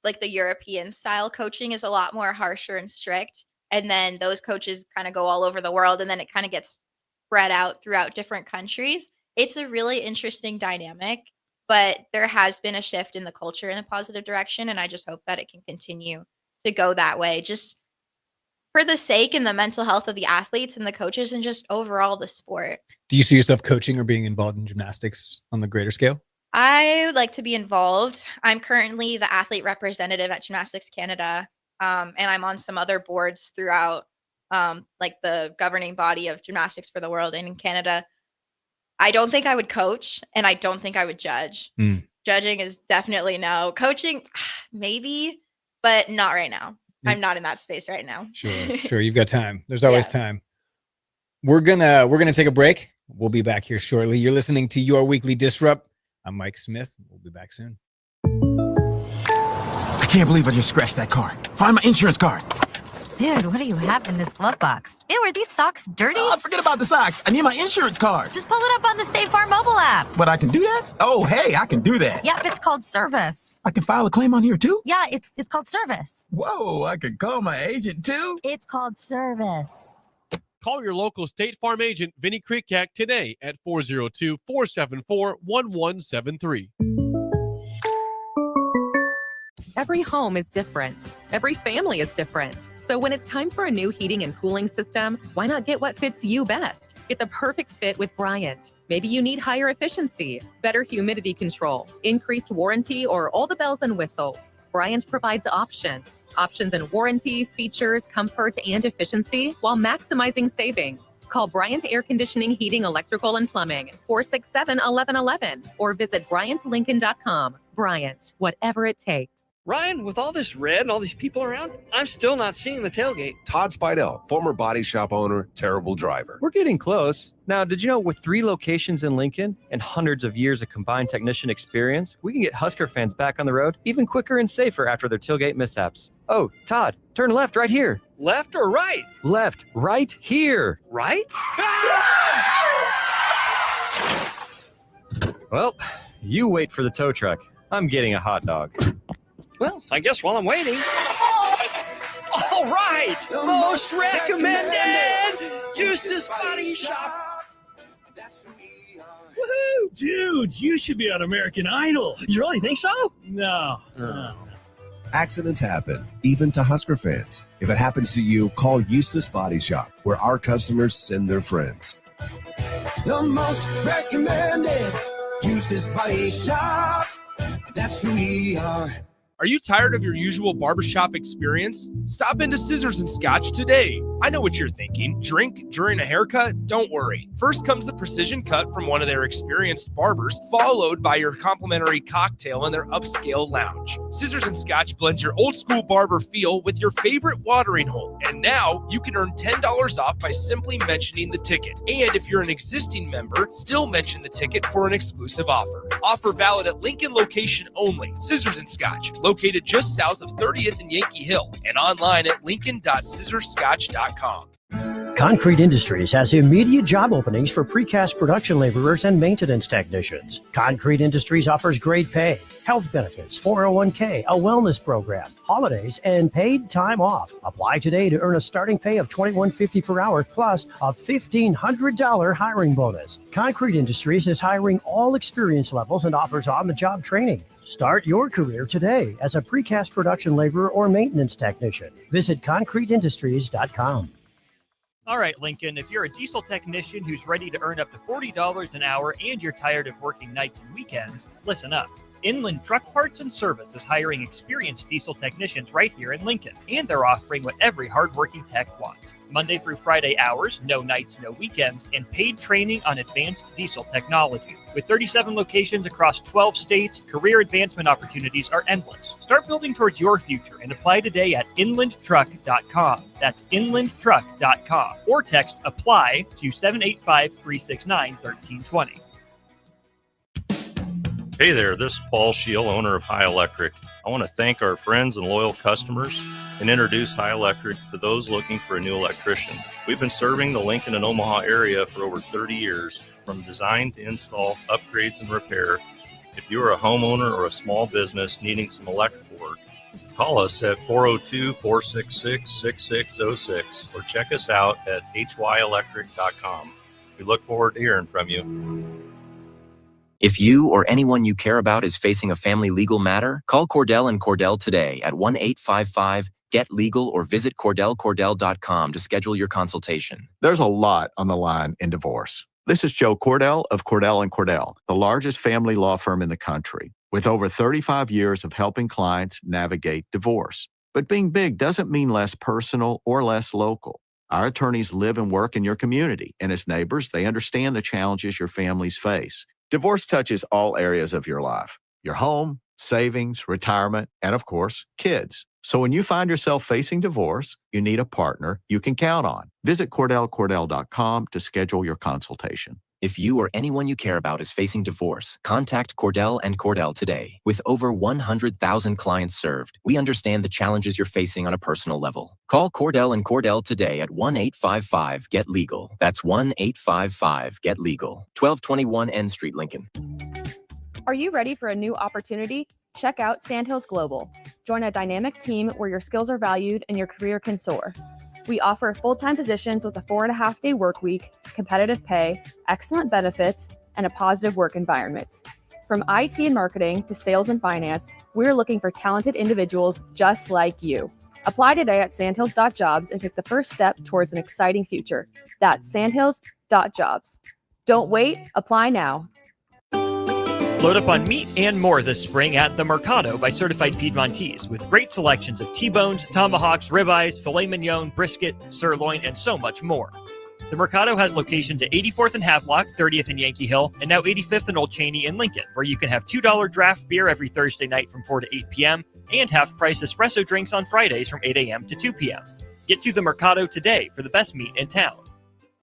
like the European style coaching is a lot more harsher and strict. And then those coaches kind of go all over the world, and then it kind of gets spread out throughout different countries. It's a really interesting dynamic, but there has been a shift in the culture in a positive direction. And I just hope that it can continue to go that way, just for the sake and the mental health of the athletes and the coaches and just overall the sport. Do you see yourself coaching or being involved in gymnastics on the greater scale? I would like to be involved. I'm currently the athlete representative at Gymnastics Canada, and I'm on some other boards throughout like the governing body of Gymnastics for the World and in Canada. I don't think I would coach, and I don't think I would judge. Judging is definitely no. Coaching, maybe, but not right now. I'm not in that space right now. Sure. You've got time. There's always time. We're gonna take a break. We'll be back here shortly. You're listening to Your Weekly Disrupt. I'm Mike Smith. We'll be back soon. I can't believe I just scratched that car. Find my insurance card. Dude, what do you have in this glove box? Ew, are these socks dirty? Forget about the socks. I need my insurance card. Just pull it up on the State Farm mobile app. But I can do that? Oh, hey, I can do that. Yep, it's called service. I can file a claim on here too? Yeah, it's called service. Whoa, I can call my agent too? It's called service. Call your local State Farm agent, Vinny Krikak, today at 402-474-1173. Every home is different. Every family is different. So when it's time for a new heating and cooling system, why not get what fits you best? Get the perfect fit with Bryant. Maybe you need higher efficiency, better humidity control, increased warranty, or all the bells and whistles. Bryant provides options in warranty, features, comfort, and efficiency while maximizing savings. Call Bryant Air Conditioning, Heating, Electrical, and Plumbing, 467-1111, or visit BryantLincoln.com. Bryant, whatever it takes. Ryan, with all this red and all these people around, I'm still not seeing the tailgate. Todd Spidell, former body shop owner, terrible driver. We're getting close. Now, did you know with 3 locations in Lincoln and hundreds of years of combined technician experience, we can get Husker fans back on the road even quicker and safer after their tailgate mishaps? Oh, Todd, turn left right here. Left or right? Left, right here. Right? Well, you wait for the tow truck. I'm getting a hot dog. Well, I guess while I'm waiting. All right! Most recommended! Eustace Body Shop. Woohoo! Dude, you should be on American Idol. You really think so? No. Accidents happen, even to Husker fans. If it happens to you, call Eustace Body Shop, where our customers send their friends. The most recommended Eustace Body Shop. That's who we are. Are you tired of your usual barbershop experience? Stop into Scissors and Scotch today. I know what you're thinking. Drink during a haircut? Don't worry. First comes the precision cut from one of their experienced barbers, followed by your complimentary cocktail in their upscale lounge. Scissors and Scotch blends your old school barber feel with your favorite watering hole. And now you can earn $10 off by simply mentioning the ticket. And if you're an existing member, still mention the ticket for an exclusive offer. Offer valid at Lincoln location only. Scissors and Scotch, located just south of 30th and Yankee Hill, and online at lincoln.scissorscotch.com. Concrete Industries has immediate job openings for precast production laborers and maintenance technicians. Concrete Industries offers great pay, health benefits, 401k, a wellness program, holidays, and paid time off. Apply today to earn a starting pay of $21.50 per hour plus a $1,500 hiring bonus. Concrete Industries is hiring all experience levels and offers on-the-job training. Start your career today as a precast production laborer or maintenance technician. Visit concreteindustries.com. All right, Lincoln, if you're a diesel technician who's ready to earn up to $40 an hour and you're tired of working nights and weekends, listen up. Inland Truck Parts and Service is hiring experienced diesel technicians right here in Lincoln, and they're offering what every hardworking tech wants. Monday through Friday hours, no nights, no weekends, and paid training on advanced diesel technology. With 37 locations across 12 states, career advancement opportunities are endless. Start building towards your future and apply today at inlandtruck.com. That's inlandtruck.com. Or text APPLY to 785-369-1320. Hey there, this is Paul Scheel, owner of High Electric. I want to thank our friends and loyal customers and introduce High Electric to those looking for a new electrician. We've been serving the Lincoln and Omaha area for over 30 years, from design to install, upgrades, and repair. If you are a homeowner or a small business needing some electrical work, call us at 402-466-6606 or check us out at hyelectric.com. We look forward to hearing from you. If you or anyone you care about is facing a family legal matter, call Cordell and Cordell today at 1-855-GET-LEGAL or visit CordellCordell.com to schedule your consultation. There's a lot on the line in divorce. This is Joe Cordell of Cordell & Cordell, the largest family law firm in the country, with over 35 years of helping clients navigate divorce. But being big doesn't mean less personal or less local. Our attorneys live and work in your community, and as neighbors, they understand the challenges your families face. Divorce touches all areas of your life: your home, savings, retirement, and of course, kids. So when you find yourself facing divorce, you need a partner you can count on. Visit CordellCordell.com to schedule your consultation. If you or anyone you care about is facing divorce, contact Cordell and Cordell today. With over 100,000 clients served, we understand the challenges you're facing on a personal level. Call Cordell and Cordell today at 1-855-GET-LEGAL. That's 1-855-GET-LEGAL. 1221 N Street, Lincoln. Are you ready for a new opportunity? Check out Sandhills Global. Join a dynamic team where your skills are valued and your career can soar. We offer full-time positions with a 4.5-day work week, competitive pay, excellent benefits, and a positive work environment. From IT and marketing to sales and finance, we're looking for talented individuals just like you. Apply today at sandhills.jobs and take the first step towards an exciting future. That's sandhills.jobs. Don't wait, apply now. Load up on meat and more this spring at The Mercado by Certified Piedmontese, with great selections of T-bones, tomahawks, ribeyes, filet mignon, brisket, sirloin, and so much more. The Mercado has locations at 84th and Havelock, 30th and Yankee Hill, and now 85th and Old Cheney in Lincoln, where you can have $2 draft beer every Thursday night from 4 to 8 p.m. and half-price espresso drinks on Fridays from 8 a.m. to 2 p.m. Get to The Mercado today for the best meat in town.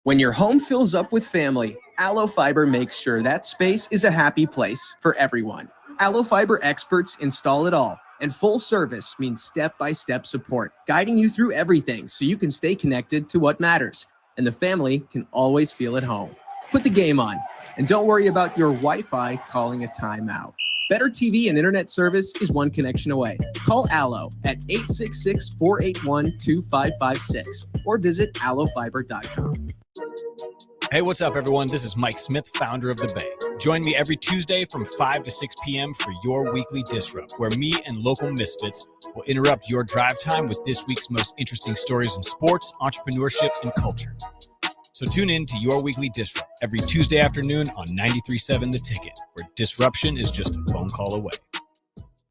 When your home fills up with family, Allo Fiber makes sure that space is a happy place for everyone. Allo Fiber experts install it all And full service means step-by-step support, guiding you through everything so you can stay connected to what matters. And the family can always feel at home. Put the game on, and don't worry about your Wi-Fi calling a timeout. Better TV and internet service is one connection away. Call Allo at 866-481-2556 or visit allofiber.com. Hey, what's up, everyone? This is Mike Smith, founder of The Bay. Join me every Tuesday from 5 to 6 p.m. for your weekly Disrupt, where me and local misfits will interrupt your drive time with this week's most interesting stories in sports, entrepreneurship, and culture. So tune in to your weekly Disrupt every Tuesday afternoon on 93.7 The Ticket, where disruption is just a phone call away.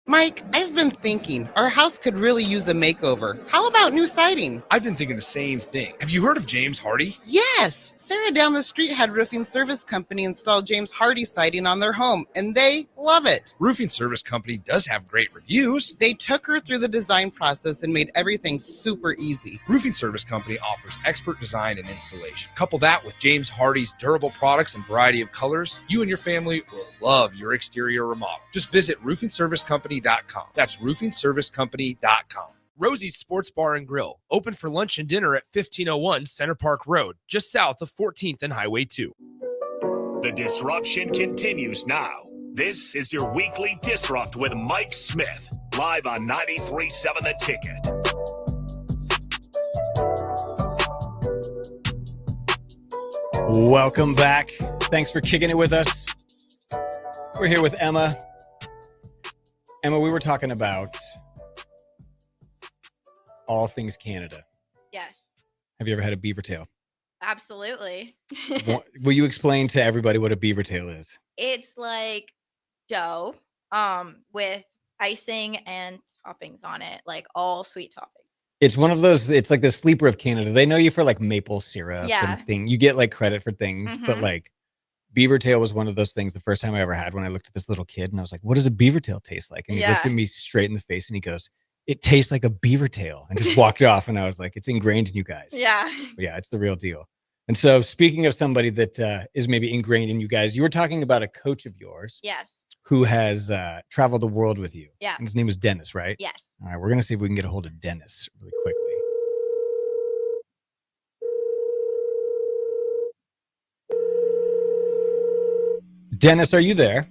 Mike, I've been thinking our house could really use a makeover. How about new siding? I've been thinking the same thing. Have you heard of James Hardy? Yes! Sarah down the street had Roofing Service Company install James Hardy siding on their home, and they love it. Roofing Service Company does have great reviews. They took her through the design process and made everything super easy. Roofing Service Company offers expert design and installation. Couple that with James Hardy's durable products and variety of colors, you and your family will love your exterior remodel. Just visit roofingservicecompany.com. That's roofingservicecompany.com. Rosie's Sports Bar and Grill, open for lunch and dinner at 1501 Center Park Road, just south of 14th and Highway 2. The disruption continues now. This is your weekly Disrupt with Mike Smith, live on 93.7 The Ticket. Welcome back. Thanks for kicking it with us. We're here with Emma. Emma, we were talking about all things Canada. Yes, Have you ever had a beaver tail? absolutely. Will you explain to everybody what a beaver tail is? It's like dough with icing and toppings on it, like all sweet toppings. It's one of those, it's like the sleeper of Canada. They know you for like maple syrup Yeah. and thing. You get like credit for things, but Mhm. like beaver tail was one of those things the first time I ever had when I looked at this little kid and I was like, what does a beaver tail taste like? And he looked Yeah. at me straight in the face and he goes, it tastes like a beaver tail, and just walked off. And I was like, it's ingrained in you guys. Yeah. But yeah, it's the real deal. And so speaking of somebody that is maybe ingrained in you guys, you were talking about a coach of yours Yes. who has traveled the world with you. Yeah. And his name was Dennis, right? Yes. All right, we're going to see if we can get a hold of Dennis really quickly. Dennis, are you there?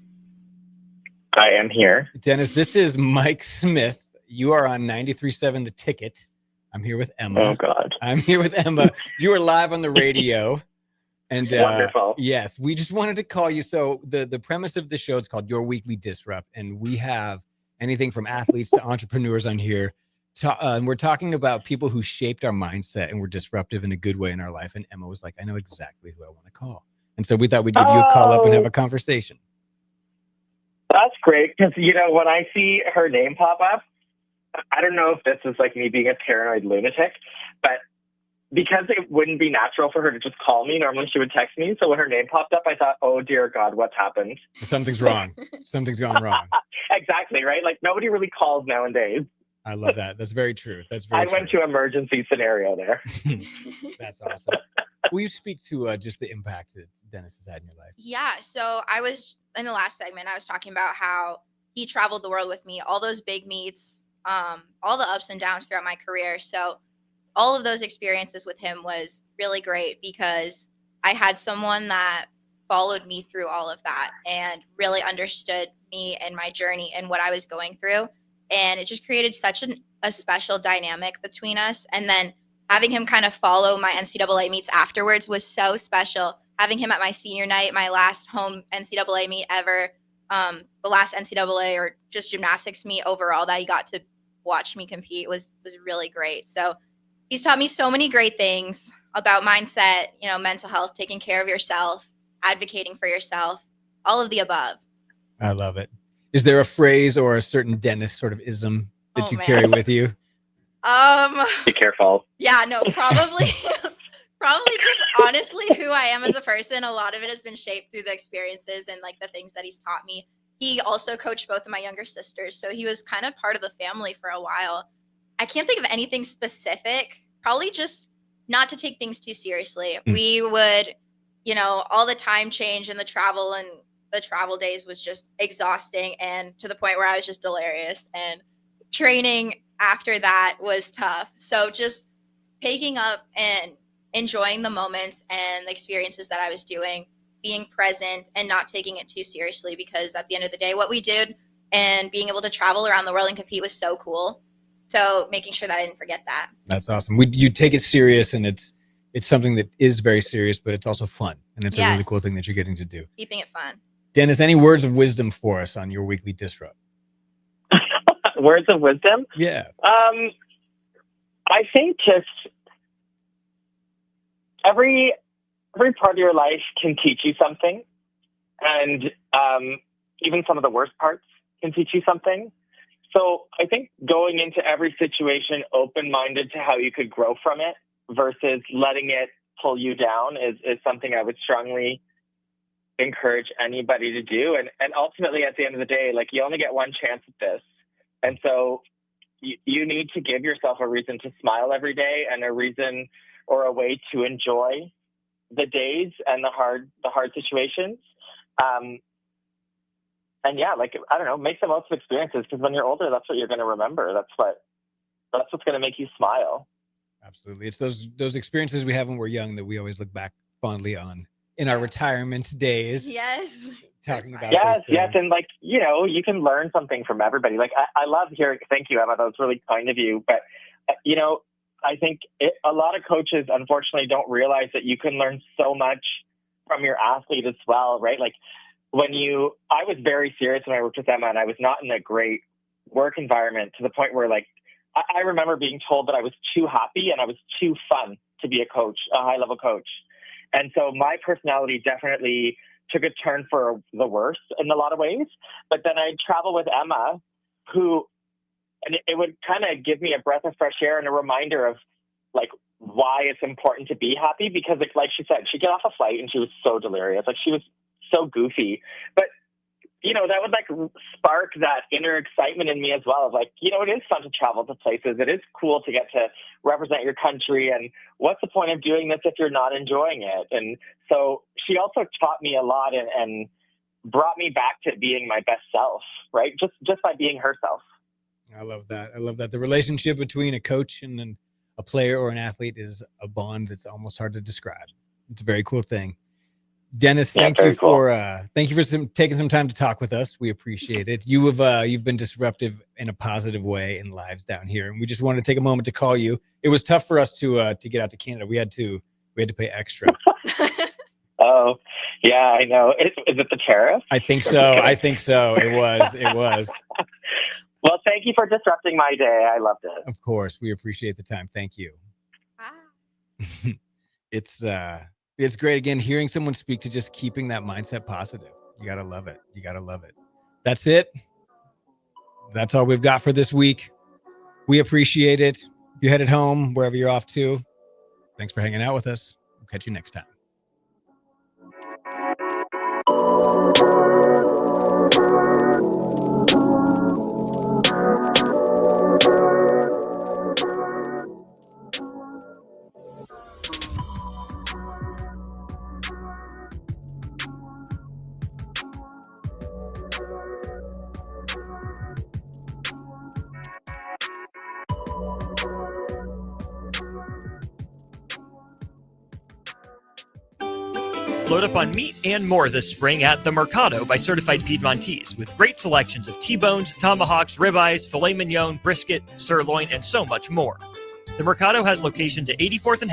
I am here. Dennis, this is Mike Smith. You are on 93.7 The Ticket. I'm here with Emma. Oh, God. I'm here with Emma. You are live on the radio. And Wonderful. yes, we just wanted to call you. So the premise of the show is called Your Weekly Disrupt. And we have anything from athletes to entrepreneurs on here. And we're talking about people who shaped our mindset and were disruptive in a good way in our life. And Emma was like, I know exactly who I want to call. And so we thought we'd give you a call up and have a conversation. That's great because, when I see her name pop up, I don't know if this is like me being a paranoid lunatic, but because it wouldn't be natural for her to just call me, normally she would text me. So when her name popped up, I thought, oh, dear God, what's happened? Something's wrong. Something's gone wrong. Exactly, right? Like nobody really calls nowadays. I love that. That's very true. That's very I true. went to emergency scenario there. That's awesome. Will you speak to just the impact that Dennis has had in your life? Yeah. So I was in the last segment, I was talking about how he traveled the world with me, all those big meets, all the ups and downs throughout my career. So all of those experiences with him was really great because I had someone that followed me through all of that and really understood me and my journey and what I was going through. And it just created such a special dynamic between us. And then having him kind of follow my NCAA meets afterwards was so special. Having him at my senior night, my last home NCAA meet ever, the last NCAA or just gymnastics meet overall that he got to watch me compete was really great. So he's taught me so many great things about mindset, mental health, taking care of yourself, advocating for yourself, all of the above. I love it. Is there a phrase or a certain Dennis sort of ism that you carry with you? Be careful. Yeah, no, probably just honestly who I am as a person. A lot of it has been shaped through the experiences and like the things that he's taught me. He also coached both of my younger sisters, so he was kind of part of the family for a while. I can't think of anything specific, probably just not to take things too seriously. We would, all the time change and the travel days was just exhausting and to the point where I was just delirious. And training after that was tough. So just taking up and enjoying the moments and the experiences that I was doing, being present and not taking it too seriously, because at the end of the day, what we did and being able to travel around the world and compete was so cool. So making sure that I didn't forget that. That's awesome. You take it serious, and it's something that is very serious, but it's also fun. And it's a really cool thing that you're getting to do. Keeping it fun. Dennis, any words of wisdom for us on your weekly Disrupt? Words of wisdom? Yeah. I think just every part of your life can teach you something, and even some of the worst parts can teach you something. So I think going into every situation open-minded to how you could grow from it versus letting it pull you down is something I would strongly encourage anybody to do. And ultimately, at the end of the day, like, you only get one chance at this. And so you need to give yourself a reason to smile every day, and a reason or a way to enjoy the days and the hard situations. And yeah, like, I don't know, make the most of experiences, because when you're older, that's what you're going to remember. That's what's going to make you smile. Absolutely. It's those experiences we have when we're young that we always look back fondly on in our retirement days. Yes. Talking about Yes. And like, you know, you can learn something from everybody. Like, I love hearing, thank you, Emma. That was really kind of you. But, you know, I think a lot of coaches, unfortunately, don't realize that you can learn so much from your athlete as well, right? Like, I was very serious when I worked with Emma, and I was not in a great work environment, to the point where, like, I remember being told that I was too happy and I was too fun to be a coach, a high-level coach. And so my personality definitely took a turn for the worse in a lot of ways. But then I'd travel with Emma, and it would kind of give me a breath of fresh air and a reminder of, like, why it's important to be happy. Because, like she said, she'd get off a flight and she was so delirious. Like, she was so goofy. But, you know, that would, like, spark that inner excitement in me as well, of, like, you know, it is fun to travel to places. It is cool to get to represent your country. And what's the point of doing this if you're not enjoying it? And so she also taught me a lot and brought me back to being my best self, right? Just by being herself. I love that. I love that. The relationship between a coach and a player or an athlete is a bond that's almost hard to describe. It's a very cool thing. Dennis, thank you for taking some time to talk with us. We appreciate it. You've been disruptive in a positive way in lives down here, and we just wanted to take a moment to call you. It was tough for us to get out to Canada. We had to pay extra. Oh, yeah, I know. Is it the tariff? I think so. It was. Well, thank you for disrupting my day. I loved it. Of course, we appreciate the time. Thank you. It's great, again, hearing someone speak to just keeping that mindset positive. You got to love it. That's it. That's all we've got for this week. We appreciate it. If you're headed home, wherever you're off to, thanks for hanging out with us. We'll catch you next time. Load up on meat and more this spring at The Mercado by Certified Piedmontese, with great selections of T-bones, tomahawks, ribeyes, filet mignon, brisket, sirloin, and so much more. The Mercado has locations at 84th and